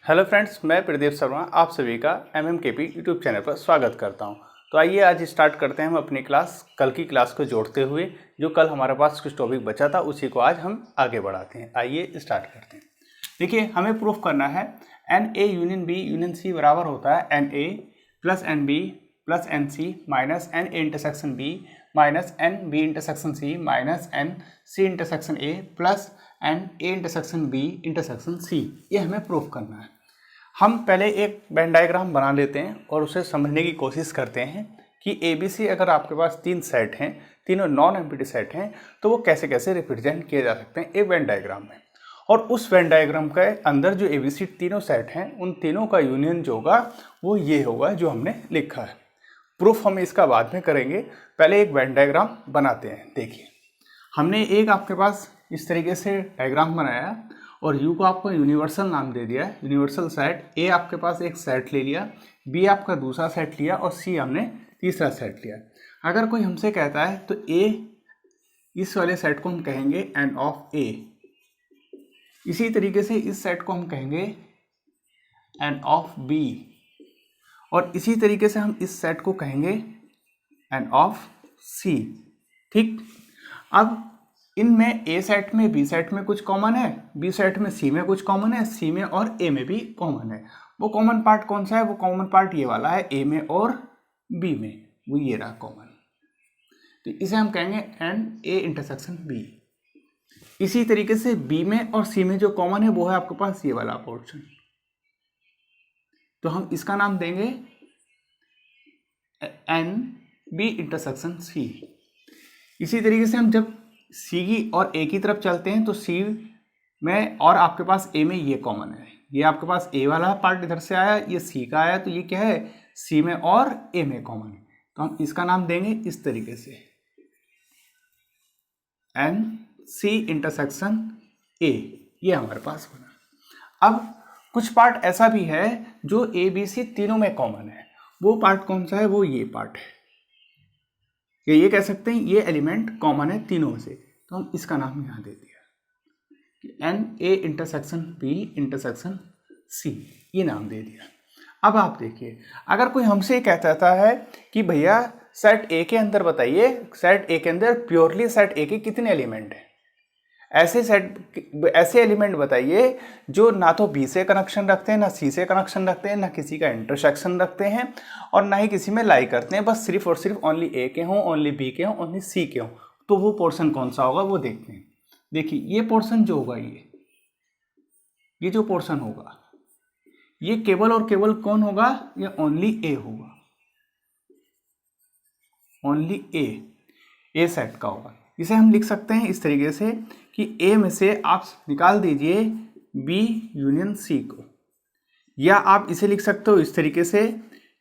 Hello friends, मैं प्रदीप शर्मा आप सभी का MMKP यूट्यूब चैनल पर स्वागत करता हूं। तो आइए आज स्टार्ट करते हैं हम अपनी क्लास। कल की क्लास को जोड़ते हुए जो कल हमारे पास कुछ टॉपिक बचा था उसी को आज हम आगे बढ़ाते हैं। आइए स्टार्ट करते हैं। देखिए, हमें प्रूफ करना है NA union B union C बराबर होता है NA plus NB plus NC minus NA intersection B minus NB intersection C minus NC intersection A plus NA intersection B intersection C। ये हमें प्रूफ करना है। हम पहले एक वेन डायग्राम बना लेते हैं और उसे समझने की कोशिश करते हैं कि ABC अगर आपके पास तीन सेट हैं, तीनों नॉन एम्प्टी सेट हैं, तो वो कैसे कैसे रिप्रेजेंट किए जा सकते हैं एक वेन डायग्राम में। और उस वेन डायग्राम के अंदर जो ABC तीनों सेट हैं, उन तीनों का यूनियन जो होगा वो ये होगा जो हमने लिखा है। प्रूफ हम इसका बाद में करेंगे, पहले एक वेन डायग्राम बनाते हैं। देखिए, हमने एक आपके पास इस तरीके से डायग्राम बनाया और U को आपको यूनिवर्सल नाम दे दिया है, यूनिवर्सल सेट। A आपके पास एक सेट ले लिया, B आपका दूसरा सेट लिया और C हमने तीसरा सेट लिया। अगर कोई हमसे कहता है तो A, इस वाले सेट को हम कहेंगे N ऑफ A। इसी तरीके से इस सेट को हम कहेंगे N ऑफ B और इसी तरीके से हम इस सेट को कहेंगे N ऑफ C। ठीक, अब इनमें A सेट में B सेट में कुछ कॉमन है, B सेट में C में कुछ कॉमन है, C में और A में भी कॉमन है। वो कॉमन पार्ट कौन सा है? वो कॉमन पार्ट ये वाला है, A में और B में, वो ये रहा कॉमन। तो इसे हम कहेंगे NA इंटरसेक्शन B। इसी तरीके से B में और C में जो कॉमन है वो है आपके पास ये वाला पोर्शन, तो हम इसका नाम देंगे NB इंटरसेक्शन C। इसी तरीके से हम जब C की और A की तरफ चलते हैं तो C में और आपके पास A में ये कॉमन है, ये आपके पास A वाला पार्ट इधर से आया, ये C का आया, तो ये क्या है? C में और A में कॉमन है, तो हम इसका नाम देंगे इस तरीके से NC इंटरसेक्शन A। ये हमारे पास बना। अब कुछ पार्ट ऐसा भी है जो ABC तीनों में कॉमन है। वो पार्ट कौन सा है? वो ये पार्ट है, ये कह सकते हैं ये एलिमेंट कॉमन है तीनों से, तो हम इसका नाम यहाँ दे दिया कि NA intersection B intersection C, ये नाम दे दिया। अब आप देखिए, अगर कोई हमसे कहता है कि भैया सेट A के अंदर बताइए, सेट A के अंदर प्योरली सेट A के कितने एलिमेंट हैं, ऐसे एलिमेंट बताइए जो ना तो B से कनेक्शन रखते हैं, ना C से कनेक्शन रखते हैं, ना किसी का इंटरसेक्शन रखते हैं और ना ही किसी में लाई करते हैं, बस सिर्फ और सिर्फ ओनली A के हों, ओनली B के हों, ओनली C के हों। तो वो पोर्शन कौन सा होगा वो देखते हैं। देखिए, ये पोर्शन जो होगा, ये जो पोर्शन होगा, ये केवल और केवल कौन होगा? ये ओनली A होगा, ओनली A सेट का होगा। इसे हम लिख सकते हैं इस तरीके से कि A में से आप निकाल दीजिए B यूनियन C को, या आप इसे लिख सकते हो इस तरीके से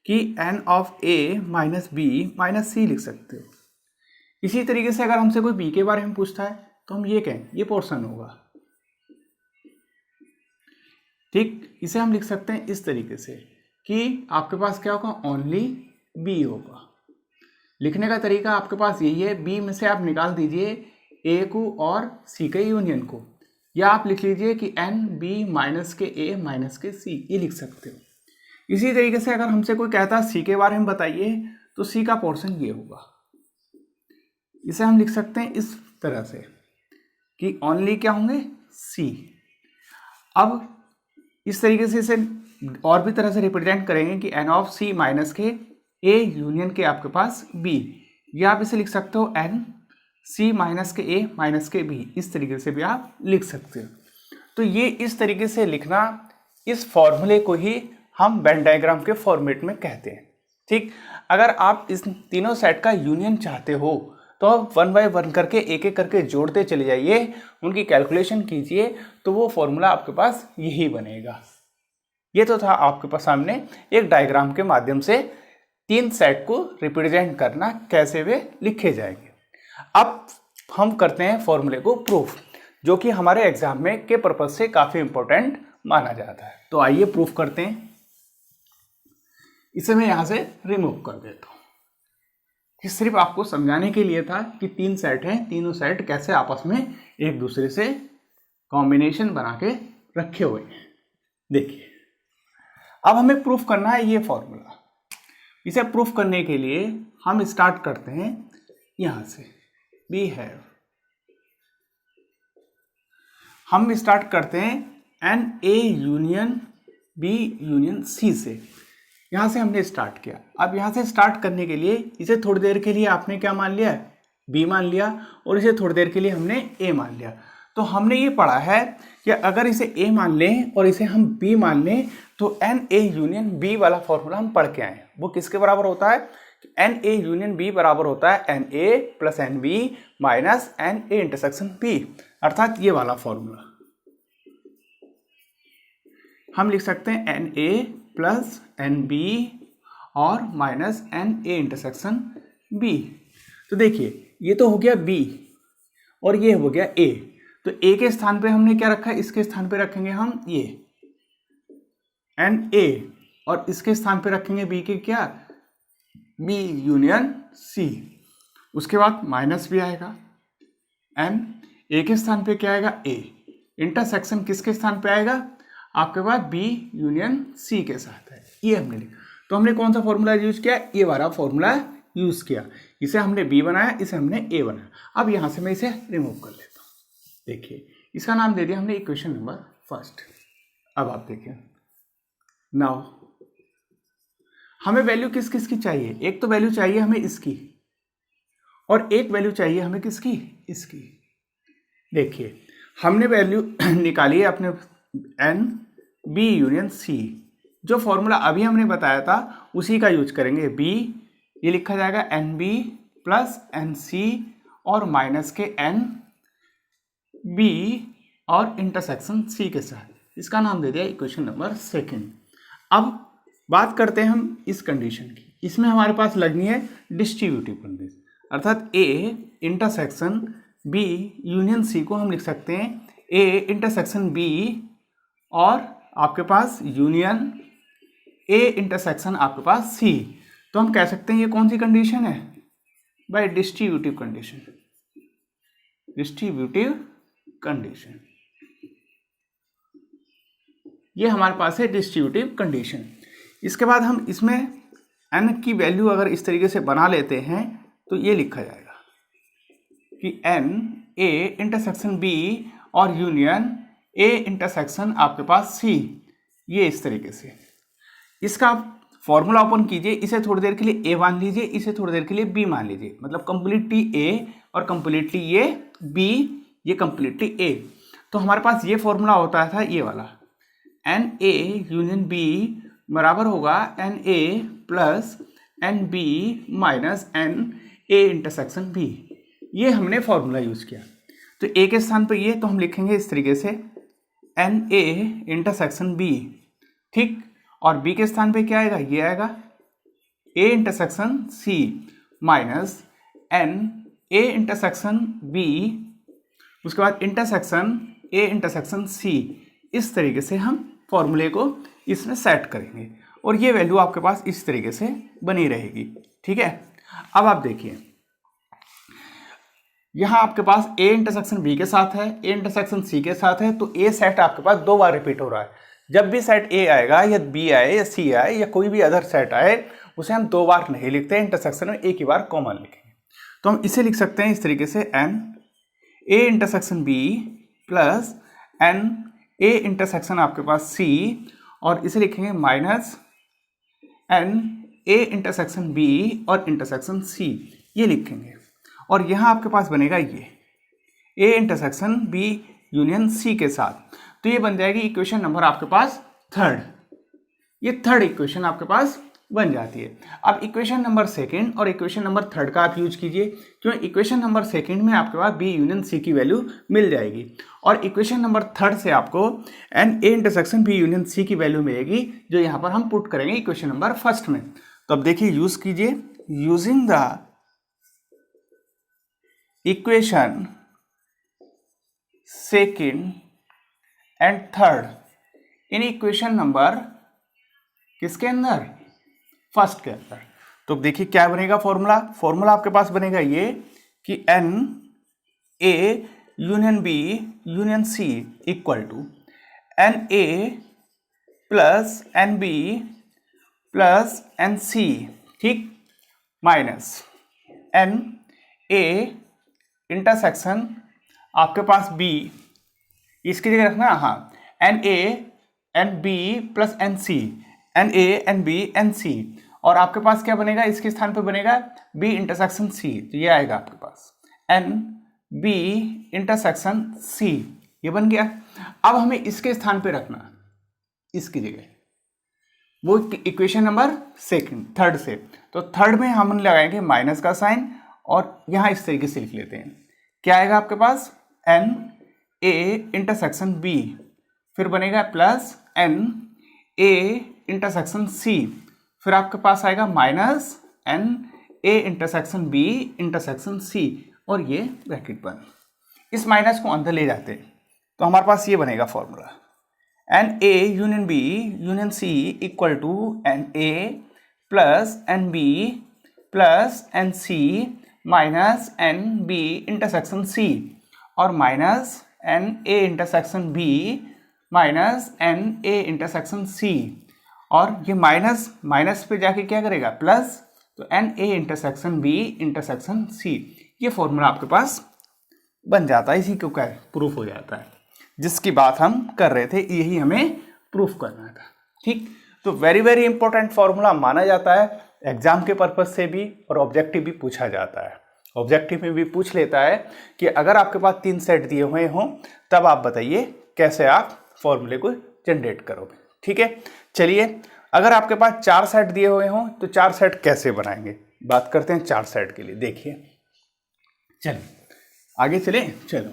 कि N of A minus B minus C लिख सकते हो। इसी तरीके से अगर हमसे कोई B के बारे में पूछता है तो हम ये कहें ये पोर्शन होगा। ठीक, इसे हम लिख सकते हैं इस तरीके से कि आपके पास क्या होगा? ओनली B होगा। लिखने का तरीका आपके पास यही है, B में से आप निकाल दीजिए A को और C के यूनियन को, या आप लिख लीजिए कि NB माइनस के A माइनस के C, ये लिख सकते हो। इसी तरीके से अगर हमसे कोई कहता है C के बारे में बताइए तो C का पोर्शन ये होगा। इसे हम लिख सकते हैं इस तरह से कि ओनली क्या होंगे? C। अब इस तरीके से इसे और भी तरह से रिप्रेजेंट करेंगे कि N ऑफ C माइनस के A यूनियन के आपके पास B, या आप इसे लिख सकते हो NC माइनस के A माइनस के B, इस तरीके से भी आप लिख सकते हो। तो ये इस तरीके से लिखना, इस फॉर्मूले को ही हम वेन डायग्राम के फॉर्मेट में कहते हैं। ठीक, अगर आप इस तीनों सेट का यूनियन चाहते हो तो आप 1 बाय 1 करके एक एक करके जोड़ते चले जाइए, उनकी कैलकुलेशन कीजिए, तो वो फॉर्मूला आपके पास यही बनेगा। ये तो था आपके पास सामने एक डायग्राम के माध्यम से तीन सेट को रिप्रेजेंट करना, कैसे वे लिखे जाएंगे। अब हम करते हैं फॉर्मूले को प्रूफ, जो कि हमारे एग्जाम में के पर्पज से काफी इंपॉर्टेंट माना जाता है। तो आइए प्रूफ करते हैं। इसे मैं यहां से रिमूव कर देता हूं। ये सिर्फ आपको समझाने के लिए था कि तीन सेट हैं, तीनों सेट कैसे आपस में एक दूसरे से कॉम्बिनेशन बना के रखे हुए हैं। देखिए, अब हमें प्रूफ करना है ये फॉर्मूला। इसे प्रूफ करने के लिए हम स्टार्ट करते हैं यहां से, वी हैव, हम स्टार्ट करते हैं n A union B union C से। यहां से हमने स्टार्ट किया। अब यहां से स्टार्ट करने के लिए इसे थोड़ी देर के लिए आपने क्या मान लिया, बी मान लिया, और इसे थोड़ी देर के लिए हमने ए मान लिया। तो हमने ये पढ़ा है कि अगर इसे ए मान लें और इसे हम बी मान लें तो एन ए यूनियन बी वाला फॉर्मूला हम पढ़ के आए। वो किसके बराबर होता है, एन ए यूनियन बी बराबर होता है N A plus N B minus N A intersection B, अर्थात ये वाला फॉर्मूला हम लिख सकते हैं n A plus N B और minus N A intersection B. तो देखिए ये तो हो गया बी और ये हो गया ए। तो ए के स्थान पे हमने क्या रखा है, इसके स्थान पे रखेंगे हम ये एन ए, और इसके स्थान पे रखेंगे बी के क्या, बी यूनियन सी। उसके बाद माइनस भी आएगा, एन ए के स्थान पे क्या आएगा, ए। इंटरसेक्शन किसके स्थान पे आएगा, आपके पास बी यूनियन सी के साथ है। ये हमने लिखा। तो हमने कौन सा फॉर्मूला यूज किया, ये वाला फॉर्मूला यूज किया। इसे हमने बी बनाया, इसे हमने ए बनाया। अब यहां से मैं इसे रिमूव कर लेता हूं। देखिए इसका नाम दे दिया हमने इक्वेशन नंबर फर्स्ट। अब आप देखिए, नाउ हमें वैल्यू किस किस की चाहिए, एक तो वैल्यू चाहिए हमें इसकी और एक वैल्यू चाहिए हमें किसकी, इसकी। देखिए हमने वैल्यू निकाली है अपने एन बी यूनियन सी। जो फॉर्मूला अभी हमने बताया था उसी का यूज करेंगे। बी ये लिखा जाएगा n B plus N C और माइनस के एन बी और इंटरसेक्शन सी के साथ। इसका नाम दे दिया इक्वेशन नंबर सेकंड। अब बात करते हैं हम इस कंडीशन की। इसमें हमारे पास लगनी है डिस्ट्रीब्यूटिव कंडीशन, अर्थात A intersection B union C को हम लिख सकते हैं ए इंटरसेक्शन बी और आपके पास यूनियन ए इंटरसेक्शन आपके पास सी। तो हम कह सकते हैं ये कौन सी कंडीशन है, bye distributive condition. Distributive condition ये हमारे पास है डिस्ट्रीब्यूटिव कंडीशन। इसके बाद हम इसमें n की वैल्यू अगर इस तरीके से बना लेते हैं तो ये लिखा जाएगा कि n a इंटरसेक्शन b और यूनियन a इंटरसेक्शन आपके पास c, ये इस तरीके से। इसका फॉर्मूला ओपन कीजिए, इसे थोड़ी देर के लिए a मान लीजिए, इसे थोड़ी देर के लिए b मान लीजिए, मतलब कंप्लीटली a और कंप्लीटली ये b, ये कंप्लीटली a। तो हमारे पास ये फॉर्मूला होता था ये वाला, एन ए यूनियन बी बराबर होगा n A plus N B minus N A intersection B. ये हमने फॉर्मूला यूज किया। तो ए के स्थान पर ये, तो हम लिखेंगे इस तरीके से एन ए इंटरसेक्शन बी, ठीक। और बी के स्थान पे क्या आएगा, ये आएगा A intersection C minus N A intersection B, उसके बाद इंटरसेक्शन ए इंटरसेक्शन सी। इस तरीके से हम फॉर्मूले को इसमें सेट करेंगे और ये वैल्यू आपके पास इस तरीके से बनी रहेगी, ठीक है। अब आप देखिए यहाँ आपके पास ए इंटरसेक्शन बी के साथ है, ए इंटरसेक्शन सी के साथ है, तो ए सेट आपके पास 2 बार रिपीट हो रहा है। जब भी सेट ए आएगा या बी आए या सी आए या कोई भी अदर सेट आए, उसे हम 2 बार नहीं लिखते, इंटरसेक्शन में एक ही बार कॉमन लिखेंगे। तो हम इसे लिख सकते हैं इस तरीके से N A intersection B plus N A intersection आपके पास सी, और इसे लिखेंगे minus N A intersection B और इंटरसेक्शन सी, ये लिखेंगे। और यहाँ आपके पास बनेगा ये A intersection B union C के साथ। तो ये बन जाएगी इक्वेशन नंबर आपके पास थर्ड। ये थर्ड इक्वेशन आपके पास बन जाती है। अब इक्वेशन नंबर सेकंड और इक्वेशन नंबर थर्ड का आप यूज कीजिए, क्यों इक्वेशन नंबर सेकंड में आपके पास बी यूनियन सी की वैल्यू मिल जाएगी और इक्वेशन नंबर थर्ड से आपको N A intersection B union C की वैल्यू मिलेगी, जो यहाँ पर हम पुट करेंगे इक्वेशन नंबर फर्स्ट में। तो अब देखिए यूज कीजिए, using the equation second and third in equation number किसके अंदर, फर्स्ट के अंदर। तो देखिए क्या बनेगा फॉर्मूला आपके पास बनेगा ये कि N A union B union C equal to N A plus N B plus N C, ठीक, माइनस एन ए इंटरसेक्शन आपके पास बी, इसकी जगह रखना, हाँ, N A N B plus N C, N A N B N C, और आपके पास क्या बनेगा, इसके स्थान पे बनेगा बी इंटरसेक्शन सी, तो ये आएगा आपके पास एन बी इंटरसेक्शन सी, ये बन गया। अब हमें इसके स्थान पे रखना, इसकी जगह वो इक्वेशन नंबर थर्ड से, तो थर्ड में हम लगाएंगे माइनस का साइन और यहां इस तरीके से लिख लेते हैं, क्या आएगा आपके पास एन ए इंटरसेक्शन बी, फिर बनेगा plus N A intersection C, फिर आपके पास आएगा minus N A intersection B intersection C, और ये ब्रैकेट बंद। इस माइनस को अंदर ले जाते हैं तो हमारे पास ये बनेगा formula, n A union B union C equal to N A plus N B plus N C minus n B intersection C, और minus N A intersection B minus N A intersection C, और ये minus minus पे जाके क्या करेगा plus, तो N A intersection B intersection C, ये formula आपके पास बन जाता है, इसी को क्या प्रूफ हो जाता है, जिसकी बात हम कर रहे थे, यही हमें प्रूफ करना था, ठीक। तो वेरी वेरी इंपॉर्टेंट फॉर्मूला माना जाता है, एग्जाम के पर्पज से भी और ऑब्जेक्टिव भी पूछा जाता है। ऑब्जेक्टिव में भी पूछ लेता है कि अगर आपके पास 3 सेट दिए हुए हों तब आप बताइए कैसे आप फॉर्मूले को जनरेट करोगे, ठीक है। चलिए, अगर आपके पास 4 सेट दिए हुए हों तो 4 सेट कैसे बनाएंगे, बात करते हैं 4 सेट के लिए। देखिए, चलिए आगे चले, चलो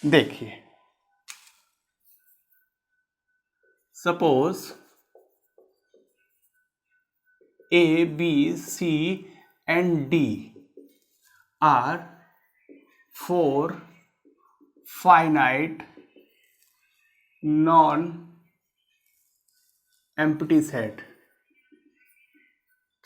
देखिए, suppose A B C and D are 4 finite non empty set.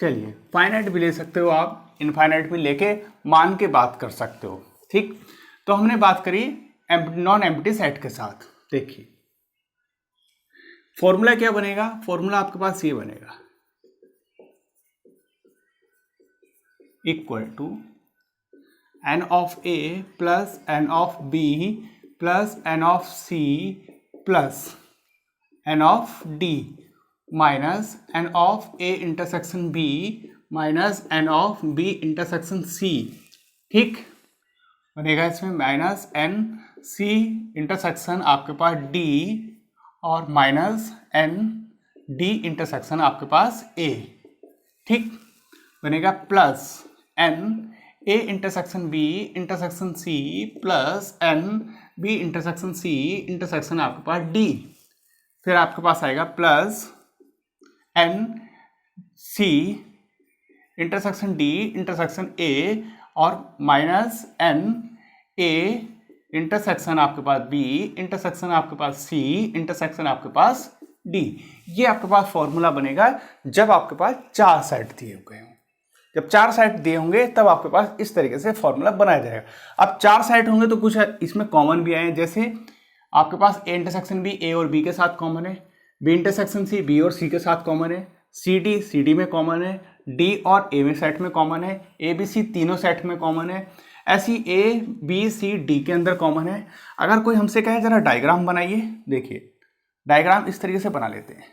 चलिए, फाइनाइट भी ले सकते हो आप, इनफाइनाइट भी लेके मान के बात कर सकते हो, ठीक। तो हमने बात करी नॉन एम्प्टी सेट के साथ। देखिए फॉर्मूला क्या बनेगा, फॉर्मूला आपके पास ये बनेगा, equal to N of A plus N of B plus N of C plus N of D minus N of A intersection B minus N of B intersection C, ठीक बनेगा। इसमें minus N C intersection आपके पास D और minus N D intersection आपके पास A, ठीक बनेगा, plus N A intersection B intersection C plus N B intersection C intersection आपके पास डी, फिर आपके पास आएगा plus N C intersection D intersection A और माइनस एन ए इंटरसेक्शन आपके पास बी इंटरसेक्शन आपके पास सी इंटरसेक्शन आपके पास डी। ये आपके पास फॉर्मूला बनेगा जब आपके पास 4 सेट दिए हुए हों। जब 4 सेट दिए होंगे तब आपके पास इस तरीके से फॉर्मूला बनाया जाएगा। अब 4 सेट होंगे तो कुछ इसमें कॉमन भी आए, जैसे आपके पास ए इंटरसेक्शन बी ए और बी के साथ कॉमन है, बी इंटरसेक्शन सी बी और सी के साथ कॉमन है, सी डी में कॉमन है, डी और ए में सेट में कॉमन है, ए बी सी तीनों सेट में कॉमन है, ऐसी ए बी सी डी के अंदर कॉमन है। अगर कोई हमसे कहे जरा डायग्राम बनाइए, देखिए डायग्राम इस तरीके से बना लेते हैं,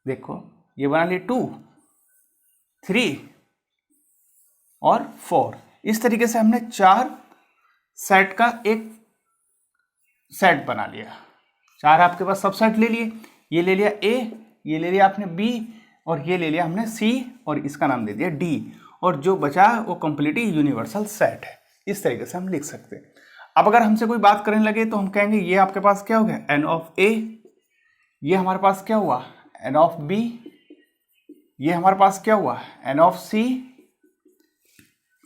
देखो ये बना लिए 2 3 और 4, इस तरीके से हमने 4 सेट का एक सेट बना लिया। 4 आपके पास सब सेट ले लिए, ये ले लिया ए, ये ले लिया आपने बी और ये ले लिया हमने सी और इसका नाम दे दिया डी, और जो बचा वो कंप्लीटली यूनिवर्सल सेट है। इस तरीके से हम लिख सकते हैं। अब अगर हमसे कोई बात करने लगे तो हम कहेंगे ये आपके पास क्या हो गया एन ऑफ ए, ये हमारे पास क्या हुआ एन ऑफ बी, ये हमारे पास क्या हुआ एन ऑफ सी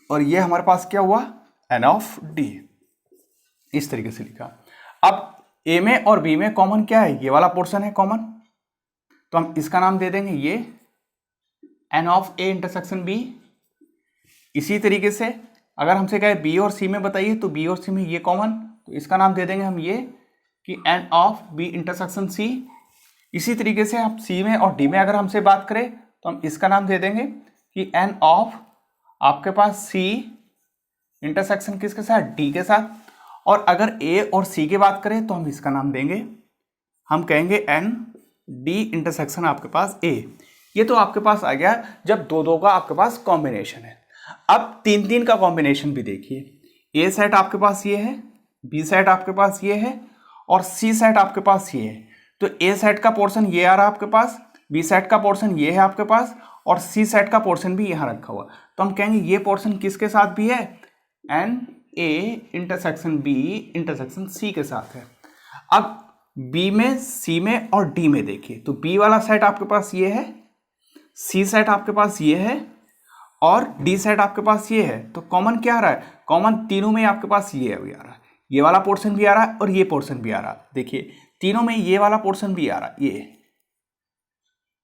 और ये हमारे पास क्या हुआ एन ऑफ डी। इस तरीके से लिखा। अब ए में और बी में कॉमन क्या है, ये वाला पोर्शन है कॉमन, तो हम इसका नाम दे देंगे ये N of A intersection B. इसी तरीके से अगर हमसे कहे बी और सी में बताइए, तो बी और सी में ये कॉमन, तो इसका नाम दे देंगे हम ये कि N of B intersection C. इसी तरीके से आप सी में और डी में अगर हमसे बात करें तो हम इसका नाम दे देंगे कि एन ऑफ आपके पास सी इंटरसेक्शन किसके साथ, डी के साथ। और अगर ए और सी की बात करें तो हम इसका नाम देंगे, हम कहेंगे एन डी इंटरसेक्शन आपके पास ए। ये तो आपके पास आ गया जब दो दो का आपके पास कॉम्बिनेशन है। अब तीन तीन का कॉम्बिनेशन भी देखिए, ए सेट आपके पास ये है, बी सेट आपके पास ये है और सी सेट आपके पास ये है। तो ए सेट का पोर्शन ये आ रहा है आपके पास, बी सेट का पोर्शन ये है आपके पास और सी सेट का पोर्शन भी यहाँ रखा हुआ। तो हम कहेंगे ये पोर्शन किसके साथ भी है, N A intersection B intersection C के साथ है। अब बी में, सी में और डी में देखिए, तो बी वाला सेट आपके पास ये है, सी सेट आपके पास ये है और डी सेट आपके पास ये है। तो कॉमन क्या आ रहा है, कॉमन तीनों में आपके पास ये भी आ रहा है, ये वाला पोर्शन भी आ रहा है और ये पोर्शन भी आ रहा है। देखिए तीनों में ये वाला पोर्शन भी आ रहा है,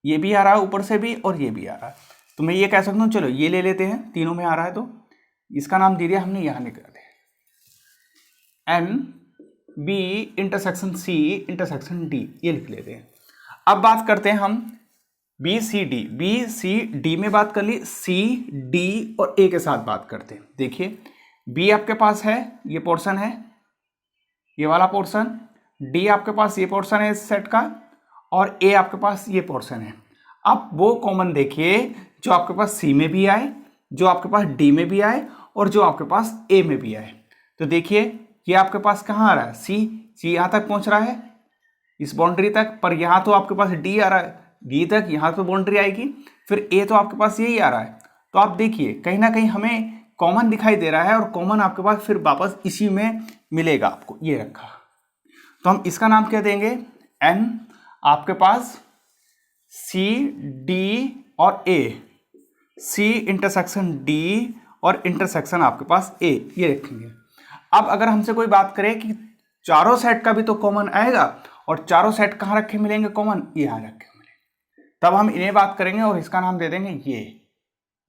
ये भी आ रहा है ऊपर से भी और ये भी आ रहा है। तो मैं ये कह सकता हूँ, चलो ये ले लेते हैं, तीनों में आ रहा है तो इसका नाम दे दिया हमने, यहाँ निकाल दिया N B intersection C intersection D, ये लिख लेते हैं। अब बात करते हैं हम B C D, B C D में बात कर ली, सी डी और ए के साथ बात करते हैं। देखिए बी आपके पास है, ये पोर्शन है, ये वाला पोर्शन, डी आपके पास ये पोर्शन है इस सेट का और ए आपके पास ये पोर्शन है। अब वो कॉमन देखिए जो आपके पास सी में भी आए, जो आपके पास डी में भी आए और जो आपके पास ए में भी आए। तो देखिए ये आपके पास कहाँ आ रहा है, सी यहाँ तक पहुँच रहा है इस बाउंड्री तक, पर यहाँ तो आपके पास डी आ रहा है, डी तक यहाँ तो बाउंड्री आएगी, फिर ए तो आपके पास यही आ रहा है। तो आप देखिए कहीं ना कहीं हमें कॉमन दिखाई दे रहा है और कॉमन आपके पास फिर वापस इसी में मिलेगा आपको, ये रखा। तो हम इसका नाम क्या देंगे, एन आपके पास सी डी और ए, सी इंटरसेक्शन डी और इंटरसेक्शन आपके पास ए, ये रखेंगे। अब अगर हमसे कोई बात करे कि चारों सेट का भी तो कॉमन आएगा और चारों सेट कहाँ रखे मिलेंगे कॉमन, ये यहाँ रखे मिलेंगे, तब हम इन्हें बात करेंगे और इसका नाम दे देंगे ये,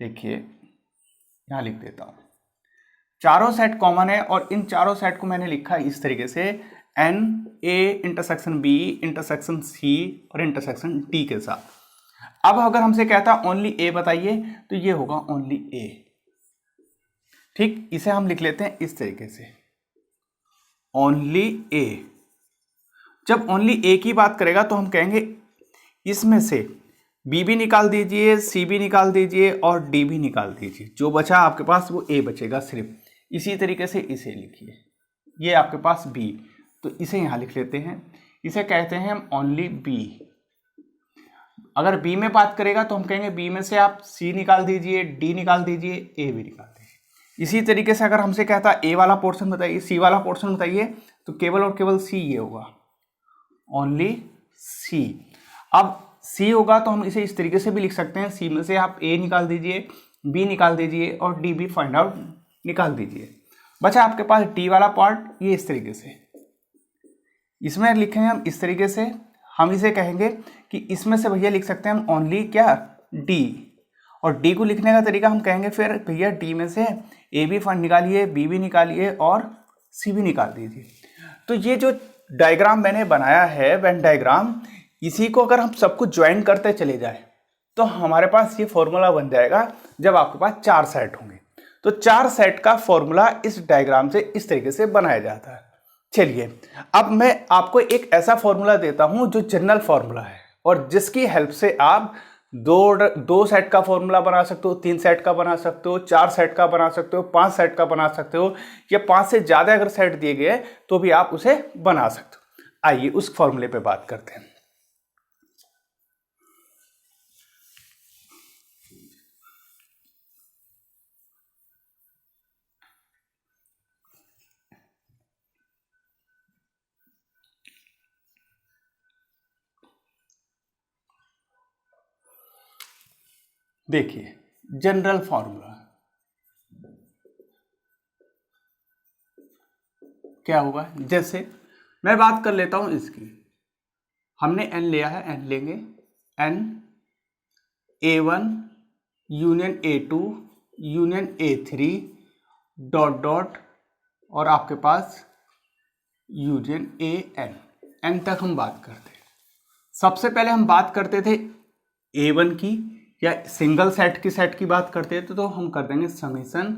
देखिए यहाँ लिख देता हूँ, चारों सेट कॉमन है और इन चारों सेट को मैंने लिखा इस तरीके से, N A intersection B intersection C और इंटरसेक्शन डी के साथ। अब अगर हमसे कहता ओनली ए बताइए तो ये होगा ओनली ए, ठीक, इसे हम लिख लेते हैं इस तरीके से, ओनली ए। जब ओनली ए की बात करेगा तो हम कहेंगे इसमें से बी भी निकाल दीजिए, सी भी निकाल दीजिए और डी भी निकाल दीजिए, जो बचा आपके पास वो ए बचेगा सिर्फ। इसी तरीके से इसे लिखिए, ये आपके पास बी, तो इसे यहाँ लिख लेते हैं, इसे कहते हैं हम ओनली बी। अगर बी में बात करेगा तो हम कहेंगे बी में से आप सी निकाल दीजिए, डी निकाल दीजिए, ए भी निकाल दीजिए। इसी तरीके से अगर हमसे कहता ए वाला पोर्शन बताइए, सी वाला पोर्शन बताइए, तो केवल और केवल सी ये होगा, ओनली सी। अब सी होगा तो हम इसे इस तरीके से भी लिख सकते हैं, सी में से आप ए निकाल दीजिए, बी निकाल दीजिए और डी भी फाइंड आउट निकाल दीजिए। बचा आपके पास डी वाला पार्ट, ये इस तरीके से, इसमें लिखेंगे हम इस तरीके से, हम इसे कहेंगे कि इसमें से भैया लिख सकते हैं हम ओनली क्या, डी। और डी को लिखने का तरीका हम कहेंगे फिर भैया डी में से ए भी फाइंड निकालिए, बी भी निकालिए और सी भी निकाल दीजिए। तो ये जो डायग्राम मैंने बनाया है वेन डायग्राम, इसी को अगर हम सब कुछ ज्वाइन करते चले जाए तो हमारे पास ये फॉर्मूला बन जाएगा जब आपके पास चार सेट होंगे। तो चार सेट का फॉर्मूला इस डायग्राम से इस तरीके से बनाया जाता है। चलिए अब मैं आपको एक ऐसा फॉर्मूला देता हूं जो जनरल फॉर्मूला है और जिसकी हेल्प से आप दो सेट का फॉर्मूला बना सकते हो, 3 सेट का बना सकते हो, 4 सेट का बना सकते हो, 5 सेट का बना सकते हो, या 5 से ज़्यादा अगर सेट दिए गए तो भी आप उसे बना सकते हो। आइए उस फॉर्मूले पे बात करते हैं। देखिए जनरल फॉर्मूला क्या होगा, जैसे मैं बात कर लेता हूं इसकी। हमने n लिया है, n लेंगे n a1 union a2 union a3 dot dot और आपके पास यूनियन an, n तक हम बात करते हैं। सबसे पहले हम बात करते थे a1 की या सिंगल सेट की बात करते थे, तो हम कर देंगे समीशन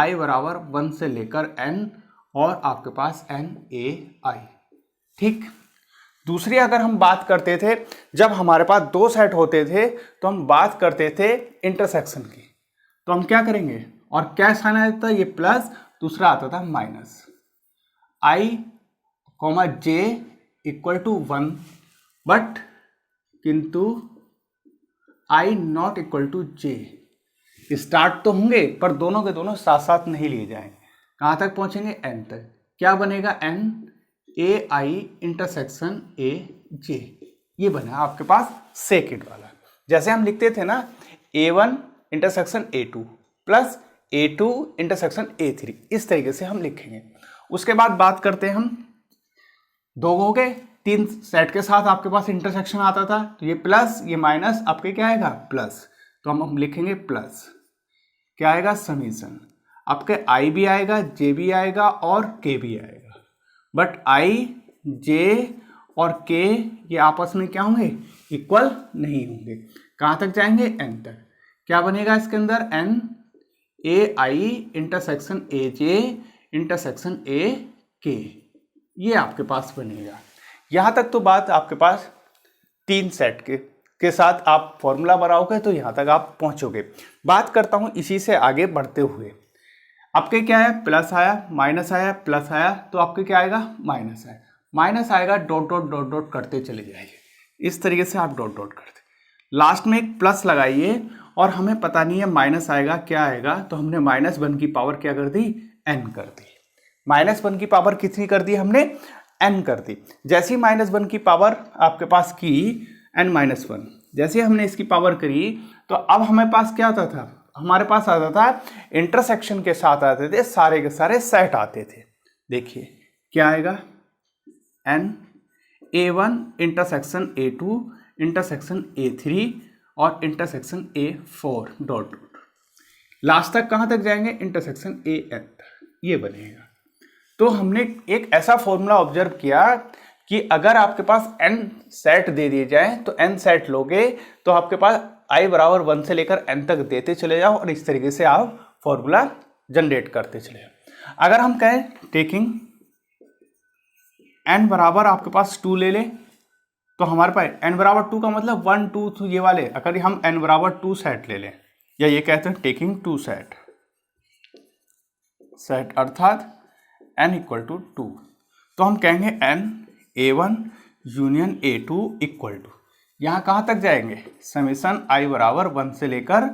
i बराबर 1 से लेकर n और आपके पास n a i। ठीक। दूसरी अगर हम बात करते थे, जब हमारे पास दो सेट होते थे तो हम बात करते थे इंटरसेक्शन की, तो हम क्या करेंगे, और क्या साइन आता था, ये प्लस, दूसरा आता था minus. i comma j equal to 1 but किंतु i not equal to j। Start तो होंगे पर दोनों के दोनों साथ साथ नहीं लिए जाएंगे। कहाँ तक पहुंचेंगे, n तक। क्या बनेगा, n a i intersection a j, ये बना आपके पास सेकेंड वाला। जैसे हम लिखते थे ना a1 intersection a2 plus a2 intersection a3, इस तरीके से हम लिखेंगे। उसके बाद बात करते हैं हम, दो हो गए, तीन सेट के साथ आपके पास इंटरसेक्शन आता था, तो ये प्लस ये माइनस आपके क्या आएगा, प्लस, तो हम लिखेंगे प्लस, क्या आएगा, समीशन। आपके i भी आएगा, j भी आएगा और k भी आएगा, बट i, j और k ये आपस में क्या होंगे, इक्वल नहीं होंगे। कहाँ तक जाएंगे, n तक। क्या बनेगा इसके अंदर, n a i intersection a j intersection a k, ये आपके पास बनेगा। यहाँ तक तो बात आपके पास तीन सेट के साथ आप फॉर्मूला बनाओगे तो यहाँ तक आप पहुँचोगे। बात करता हूँ इसी से आगे बढ़ते हुए, आपके क्या है, प्लस आया, माइनस आया, प्लस आया, तो आपके क्या आएगा, माइनस आया, माइनस आएगा, डॉट डॉट डॉट डॉट करते चले जाइए। इस तरीके से आप डॉट डॉट करते, लास्ट में एक प्लस लगाइए, और हमें पता नहीं है माइनस आएगा क्या आएगा, तो हमने -1 की पावर क्या कर दी, n कर दी। -1 की पावर कितनी कर दी हमने, n कर दी। जैसे ही -1 की पावर आपके पास की n-1, जैसे हमने इसकी पावर करी, तो अब हमें पास क्या आता था, हमारे पास आता था इंटरसेक्शन के साथ आते थे सारे के सारे सेट आते थे। देखिए क्या आएगा, n a1 intersection a2 intersection a3 और intersection a4 dot dot, last तक कहाँ तक जाएंगे, इंटरसेक्शन an, ये बनेगा। तो हमने एक ऐसा फॉर्मूला ऑब्जर्व किया कि अगर आपके पास n सेट दे दिए जाए तो n सेट लोगे तो आपके पास i बराबर 1 से लेकर n तक देते चले जाओ, और इस तरीके से आप फॉर्मूला जनरेट करते चले जाओ। अगर हम कहें टेकिंग n बराबर आपके पास 2 ले ले, तो हमारे पास n बराबर 2 का मतलब 1 2 2 ये वाले, अगर हम n बराबर 2 सेट ले लें, या ये कहते हैं टेकिंग 2 सेट अर्थात n इक्वल टू 2, तो हम कहेंगे n a1 union a2 equal to, यहाँ कहाँ तक जाएंगे, समीशन i बराबर 1 से लेकर